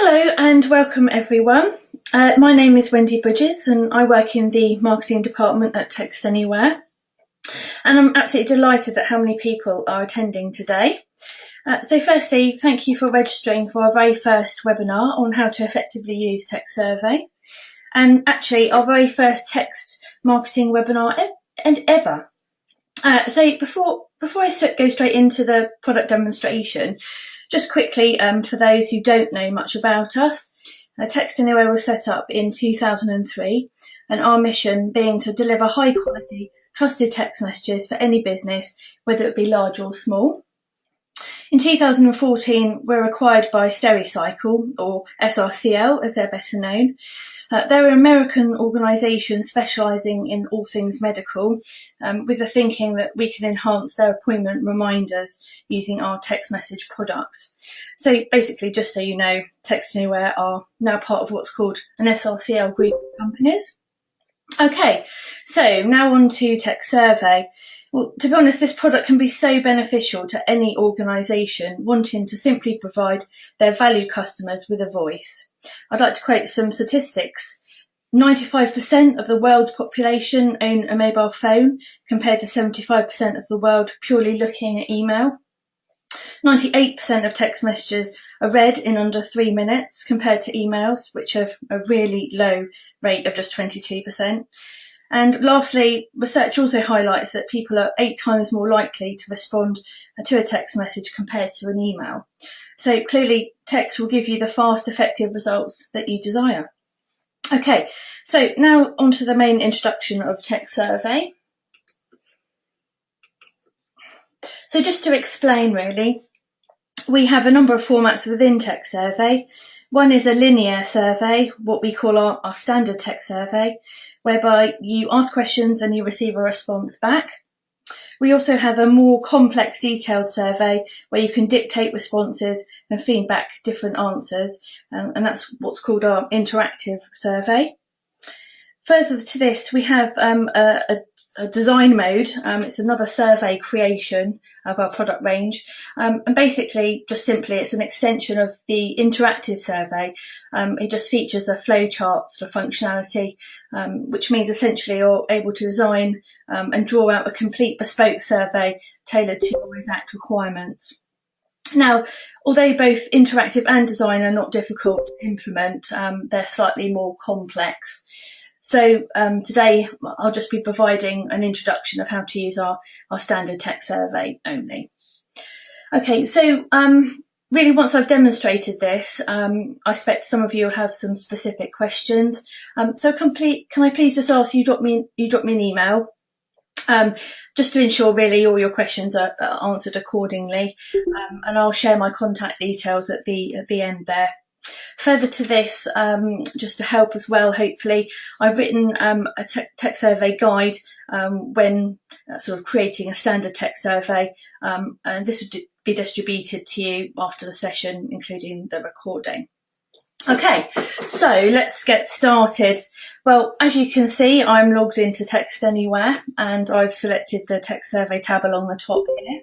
Hello and welcome everyone. My name is Wendy Bridges and I work in the marketing department at TextAnywhere. And I'm absolutely delighted at how many people are attending today. So firstly, thank you for registering for our very first webinar on how to effectively use TextSurvey. And actually our very first text marketing webinar ever. So before I go straight into the product demonstration, just quickly, for those who don't know much about us, TextAnywhere was set up in 2003, and our mission being to deliver high quality, trusted text messages for any business, whether it be large or small. In 2014, we're acquired by Stericycle, or SRCL as they're better known. They're an American organisation specialising in all things medical, with the thinking that we can enhance their appointment reminders using our text message products. So basically, just so you know, TextAnywhere are now part of what's called an SRCL group of companies. Okay, so now on to TextSurvey. Well, to be honest, this product can be so beneficial to any organisation wanting to simply provide their valued customers with a voice. I'd like to quote some statistics. 95% of the world's population own a mobile phone, compared to 75% of the world purely looking at email. 98% of text messages are read in under 3 minutes, compared to emails, which have a really low rate of just 22%. And lastly, research also highlights that people are 8 times more likely to respond to a text message compared to an email. So clearly, text will give you the fast, effective results that you desire. Okay, so now onto the main introduction of TextSurvey. So just to explain really, we have a number of formats within TextSurvey. One is a linear survey, what we call our standard text survey, whereby you ask questions and you receive a response back. We also have a more complex detailed survey where you can dictate responses and feed back different answers, and that's what's called our interactive survey. Further to this, we have a design mode. It's another survey creation of our product range. And basically, just simply, it's an extension of the interactive survey. It just features a flowchart sort of functionality, which means essentially you're able to design and draw out a complete bespoke survey tailored to your exact requirements. Now, although both interactive and design are not difficult to implement, they're slightly more complex. So today I'll just be providing an introduction of how to use our standard text survey only. Okay, so really once I've demonstrated this, I expect some of you will have some specific questions. So can I please just ask you drop me an email, just to ensure really all your questions are answered accordingly, and I'll share my contact details at the end there. Further to this, just to help as well, hopefully, I've written a text survey guide when sort of creating a standard text survey, and this would be distributed to you after the session, including the recording. Okay, so let's get started. Well, as you can see, I'm logged into TextAnywhere and I've selected the text survey tab along the top here.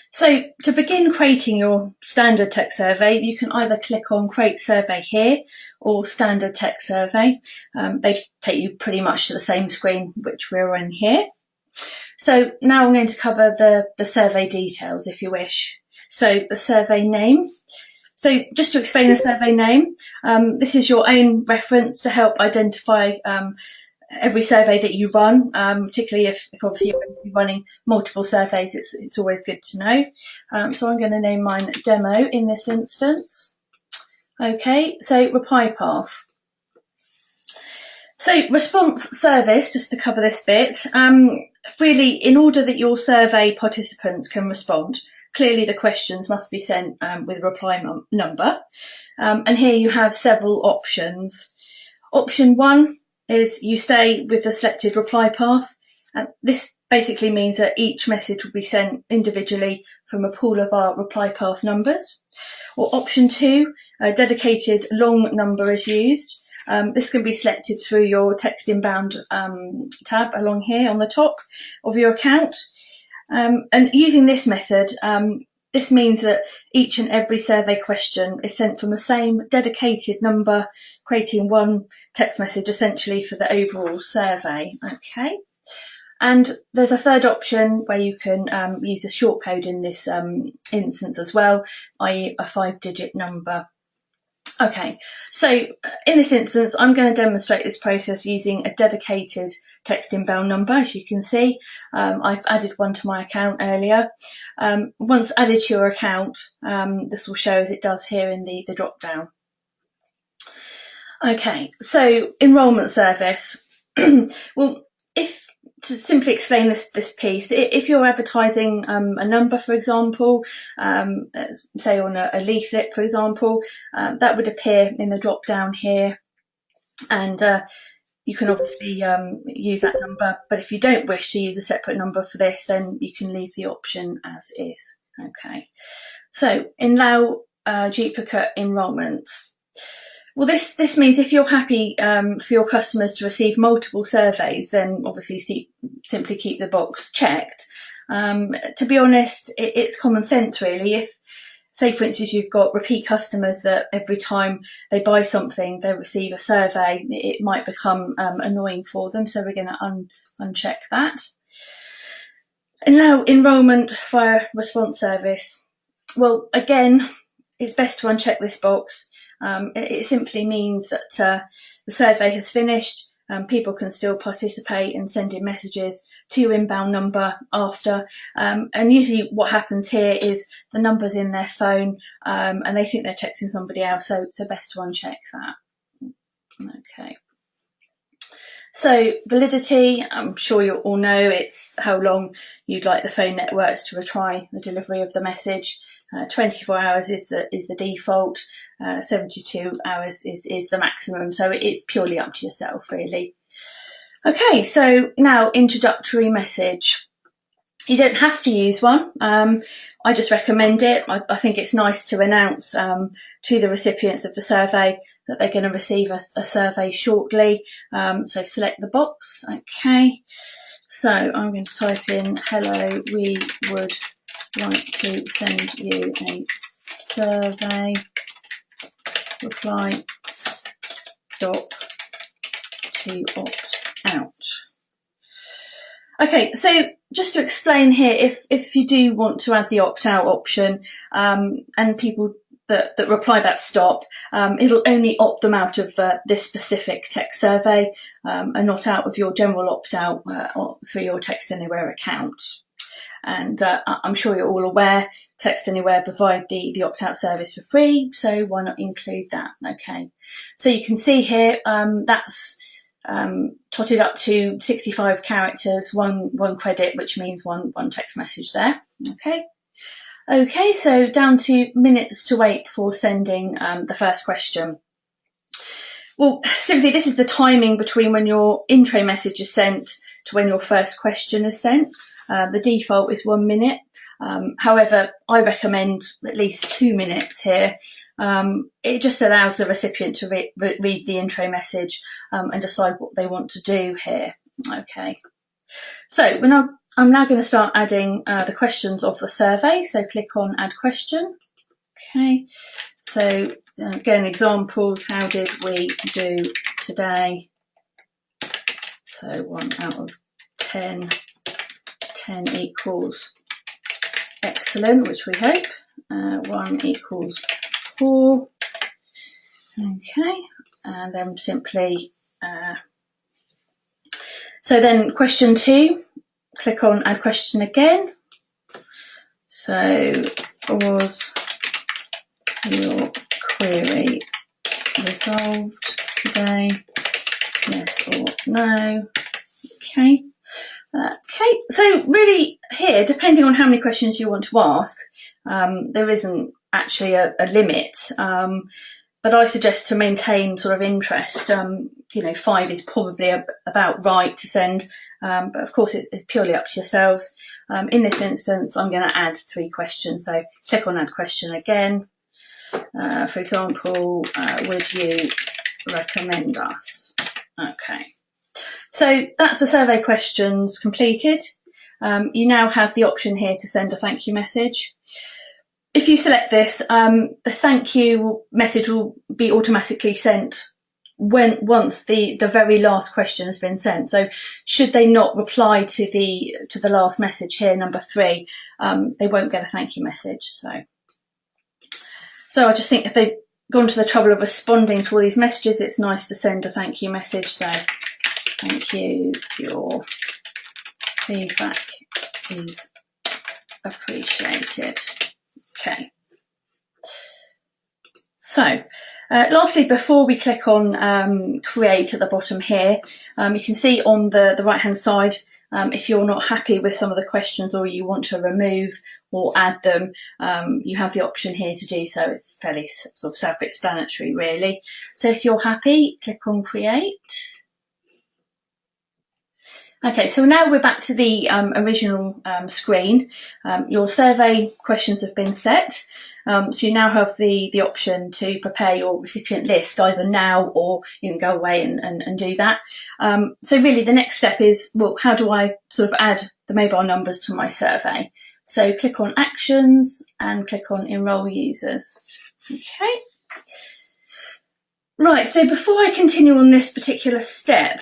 So to begin creating your standard text survey, you can either click on Create Survey here or Standard Text Survey. They take you pretty much to the same screen which we're in here. So now I'm going to cover the survey details if you wish. So the survey name. So just to explain the survey name, this is your own reference to help identify every survey that you run, particularly if obviously you're going to be running multiple surveys, it's always good to know. So I'm going to name mine Demo in this instance. Okay, so reply path. So response service, just to cover this bit, really in order that your survey participants can respond, clearly the questions must be sent with a reply number. And here you have several options. Option 1 is you stay with the selected reply path. This basically means that each message will be sent individually from a pool of our reply path numbers. Or option 2, a dedicated long number is used. This can be selected through your text inbound tab along here on the top of your account. And using this method, This means that each and every survey question is sent from the same dedicated number, creating one text message essentially for the overall survey. Okay. And there's a third option where you can use a shortcode in this instance as well, i.e. a 5-digit number. Okay, so in this instance, I'm going to demonstrate this process using a dedicated text inbound number. As you can see, I've added one to my account earlier. Once added to your account, this will show as it does here in the drop down. Okay, so enrolment service. Well, to simply explain this piece, if you're advertising a number, for example, say on a leaflet, for example, that would appear in the drop down here, and you can obviously use that number, but if you don't wish to use a separate number for this, then you can leave the option as is. Okay, so allow duplicate enrolments. Well, this means if you're happy for your customers to receive multiple surveys, then obviously simply keep the box checked. To be honest, it's common sense really. If, say for instance, you've got repeat customers that every time they buy something, they receive a survey, it might become annoying for them. So we're going to uncheck that. And now enrolment via response service. Well, again, it's best to uncheck this box. It simply means that the survey has finished. People can still participate and send in messages to your inbound number after. And usually what happens here is the number's in their phone and they think they're texting somebody else, so best to uncheck that. Okay. So validity, I'm sure you all know, it's how long you'd like the phone networks to retry the delivery of the message. 24 hours is the default, 72 hours is the maximum, so it's purely up to yourself really. Okay, so now introductory message. You don't have to use one. I just recommend it. I think it's nice to announce to the recipients of the survey that they're going to receive a survey shortly. So select the box. Okay, so I'm going to type in, hello, we would like to send you a survey. Reply, stop to opt out. Okay, so just to explain here, if you do want to add the opt-out option and people that reply that stop, it'll only opt them out of this specific text survey and not out of your general opt-out through your TextAnywhere account. And I'm sure you're all aware TextAnywhere provide the opt-out service for free, so why not include that? Okay, so you can see here that's totted up to 65 characters, one credit, which means one text message there. Okay, so down to minutes to wait before sending the first question. Well, simply this is the timing between when your intro message is sent to when your first question is sent. The default is 1 minute. However, I recommend at least 2 minutes here. It just allows the recipient to read the intro message and decide what they want to do here. Okay, so I'm now going to start adding the questions of the survey. So click on Add Question. Okay, so again, examples, how did we do today? So 1 out of 10. 10 equals excellent, which we hope. 1 equals poor. Okay, and then simply, so then question 2, click on Add Question again. So, was your query resolved today? Yes or no? Okay. Okay, so really here, depending on how many questions you want to ask, there isn't actually a limit, but I suggest to maintain sort of interest. 5 is probably about right to send, but of course it's purely up to yourselves. In this instance, I'm going to add 3 questions, so click on Add Question again. For example, would you recommend us? Okay. So that's the survey questions completed. You now have the option here to send a thank you message. if you select this, the thank you message will be automatically sent once the very last question has been sent. So should they not reply to the last message here, number 3, they won't get a thank you message. So I just think if they've gone to the trouble of responding to all these messages, it's nice to send a thank you message. So thank you, your feedback is appreciated. Okay. So lastly, before we click on create at the bottom here, you can see on the right hand side, if you're not happy with some of the questions or you want to remove or add them, you have the option here to do so. It's fairly sort of self-explanatory really. So if you're happy, click on create. Okay, so now we're back to the original screen. Your survey questions have been set. So you now have the option to prepare your recipient list either now, or you can go away and do that. So really the next step is, well, how do I sort of add the mobile numbers to my survey? So click on actions and click on enrol users. Okay. Right, so before I continue on this particular step,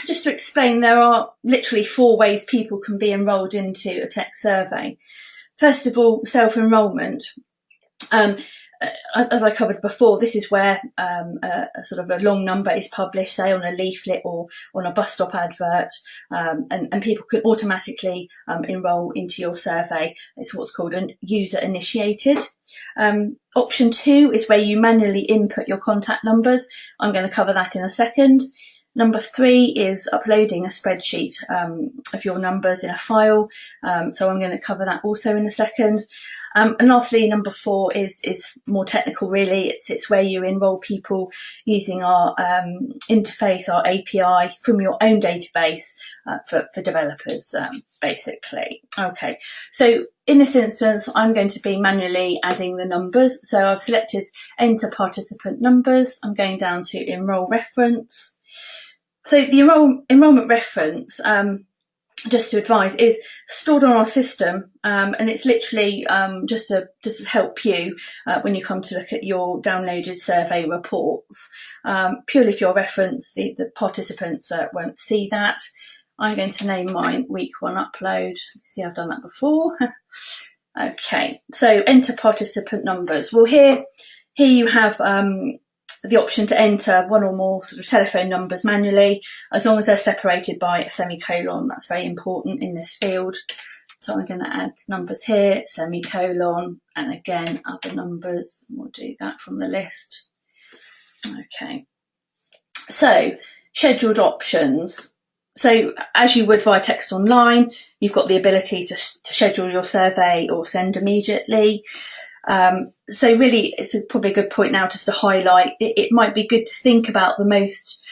just to explain, there are literally 4 ways people can be enrolled into a text survey. First of all, self-enrolment. As I covered before, this is where a sort of a long number is published, say on a leaflet or on a bus stop advert, and people can automatically enrol into your survey. It's what's called a user initiated. Option 2 is where you manually input your contact numbers. I'm going to cover that in a second. Number 3 is uploading a spreadsheet of your numbers in a file. So I'm going to cover that also in a second. And lastly, number 4 is more technical really. It's where you enrol people using our interface, our API from your own database for developers, basically. Okay, so in this instance, I'm going to be manually adding the numbers. So I've selected enter participant numbers. I'm going down to enrol reference. So the enrolment reference, just to advise, is stored on our system, and it's literally just to help you when you come to look at your downloaded survey reports. Purely for your reference, the participants won't see that. I'm going to name mine week 1 upload. See, I've done that before. Okay, so enter participant numbers. Well, here you have the option to enter 1 or more sort of telephone numbers manually, as long as they're separated by a semicolon. That's very important in this field. So I'm going to add numbers here, semicolon, and again other numbers. We'll do that from the list. Okay. So scheduled options. So as you would via text online, you've got the ability to schedule your survey or send immediately. So really, it's probably a good point now just to highlight, it might be good to think about the most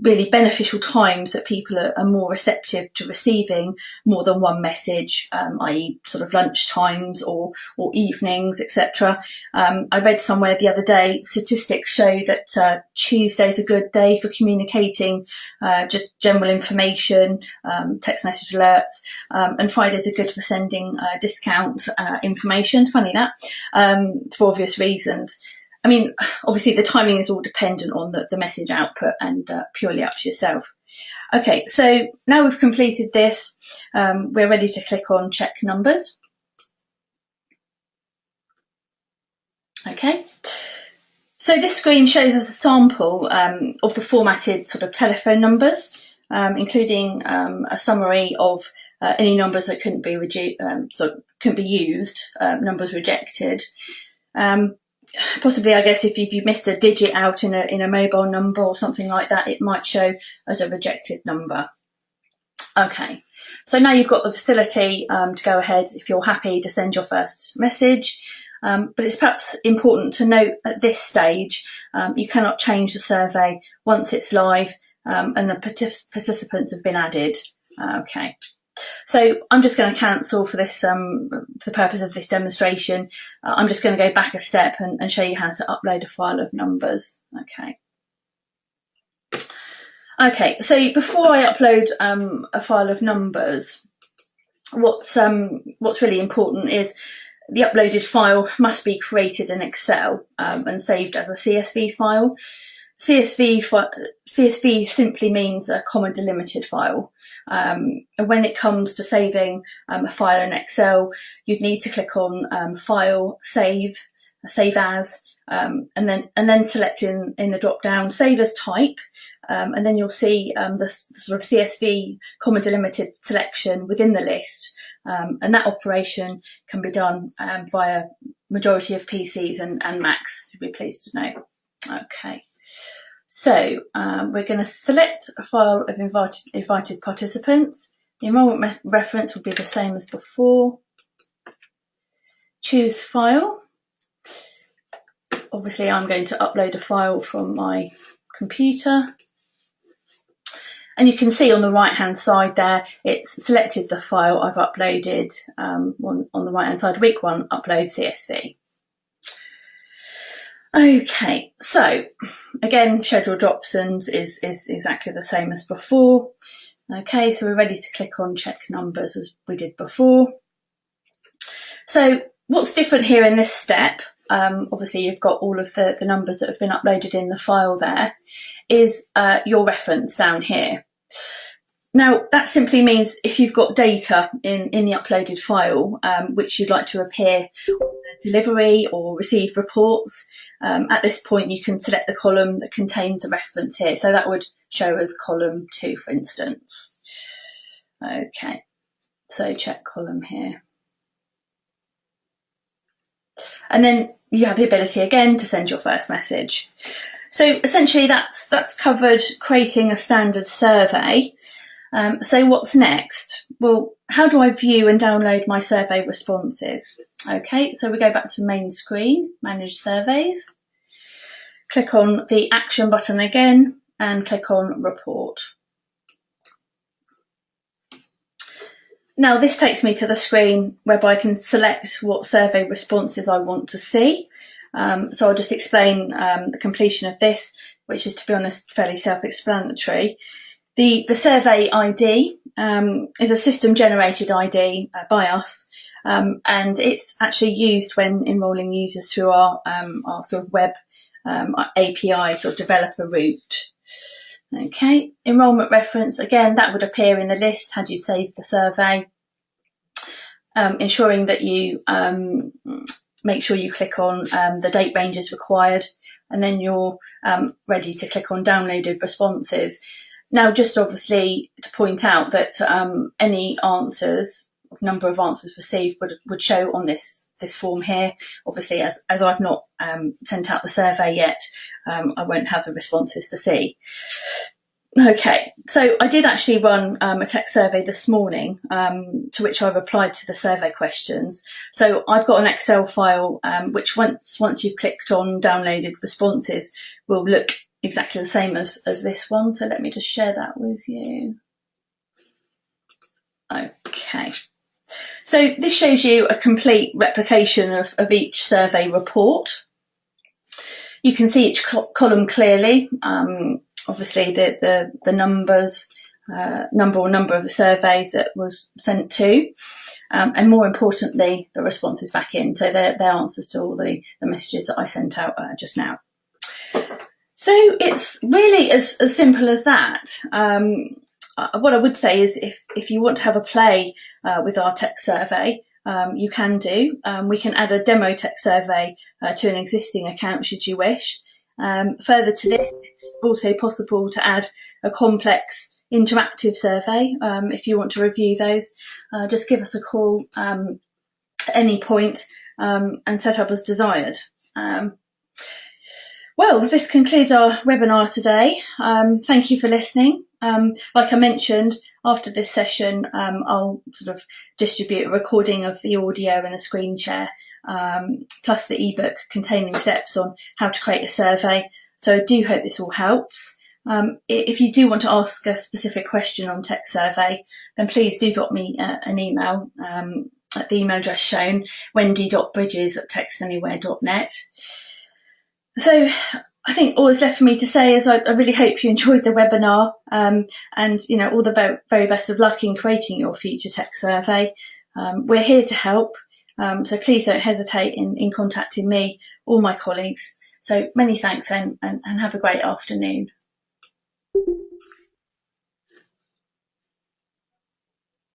really beneficial times that people are more receptive to receiving more than one message, i.e. sort of lunch times or evenings, etc. I read somewhere the other day, statistics show that Tuesday's a good day for communicating just general information, text message alerts, and Fridays are good for sending discount information, funny that, for obvious reasons. I mean, obviously the timing is all dependent on the message output and purely up to yourself. Okay, so now we've completed this, we're ready to click on check numbers. Okay, so this screen shows us a sample of the formatted sort of telephone numbers, including a summary of any numbers that couldn't be used, numbers rejected. Possibly, I guess, if you missed a digit out in a mobile number or something like that, it might show as a rejected number. Okay, so now you've got the facility to go ahead if you're happy to send your first message. But it's perhaps important to note at this stage, you cannot change the survey once it's live and the participants have been added. Okay. So I'm just going to cancel for this, for the purpose of this demonstration. I'm just going to go back a step and show you how to upload a file of numbers. Okay. Okay, so before I upload a file of numbers, what's really important is the uploaded file must be created in Excel and saved as a CSV file. CSV simply means a comma delimited file. And when it comes to saving a file in Excel, you'd need to click on File, Save As, and then select in the drop down Save As Type, and then you'll see the sort of CSV comma delimited selection within the list, and that operation can be done via majority of PCs and Macs, you'll be pleased to know. Okay. So we're going to select a file of invited participants. The enrolment reference will be the same as before. Choose file. Obviously, I'm going to upload a file from my computer. And you can see on the right-hand side there, it's selected the file I've uploaded on the right-hand side, week 1, upload CSV. Okay, so again, scheduled options is exactly the same as before. Okay, so we're ready to click on check numbers as we did before. So what's different here in this step, obviously you've got all of the numbers that have been uploaded in the file there, is your reference down here. Now, that simply means if you've got data in the uploaded file, which you'd like to appear on the delivery or received reports, at this point you can select the column that contains a reference here. So that would show as column 2, for instance. Okay, so check column here. And then you have the ability again to send your first message. So essentially that's covered creating a standard survey. So what's next? Well, how do I view and download my survey responses? Okay, so we go back to main screen, manage surveys. Click on the action button again and click on report. Now this takes me to the screen whereby I can select what survey responses I want to see. So I'll just explain the completion of this, which is, to be honest, fairly self-explanatory. The survey ID is a system-generated ID by us, and it's actually used when enrolling users through our sort of web API sort of developer route. Okay, enrolment reference, again, that would appear in the list had you saved the survey, ensuring that you make sure you click on the date ranges required, and then you're ready to click on downloaded responses. Now, just obviously to point out that any answers, number of answers received would show on this form here. Obviously, as I've not sent out the survey yet, I won't have the responses to see. Okay, so I did actually run a text survey this morning to which I replied to the survey questions. So I've got an Excel file which once you've clicked on downloaded responses will look exactly the same as this one. So let me just share that with you. Okay. So this shows you a complete replication of each survey report. You can see each column clearly. Obviously the numbers, number of the surveys that was sent to, and more importantly, the responses back in. So they're answers to all the messages that I sent out just now. So it's really as simple as that. What I would say is if you want to have a play with our text survey, you can do. We can add a demo text survey to an existing account should you wish. Further to this, it's also possible to add a complex interactive survey. If you want to review those, just give us a call at any point and set up as desired. Well, this concludes our webinar today. Thank you for listening. Like I mentioned, after this session, I'll sort of distribute a recording of the audio and the screen share, plus the ebook containing steps on how to create a survey. So I do hope this all helps. If you do want to ask a specific question on TextSurvey, then please do drop me an email at the email address shown, wendy.bridges@textanywhere.net. So I think all that's left for me to say is I really hope you enjoyed the webinar, and all the very best of luck in creating your future text survey. We're here to help. So please don't hesitate in contacting me or my colleagues. So many thanks and have a great afternoon.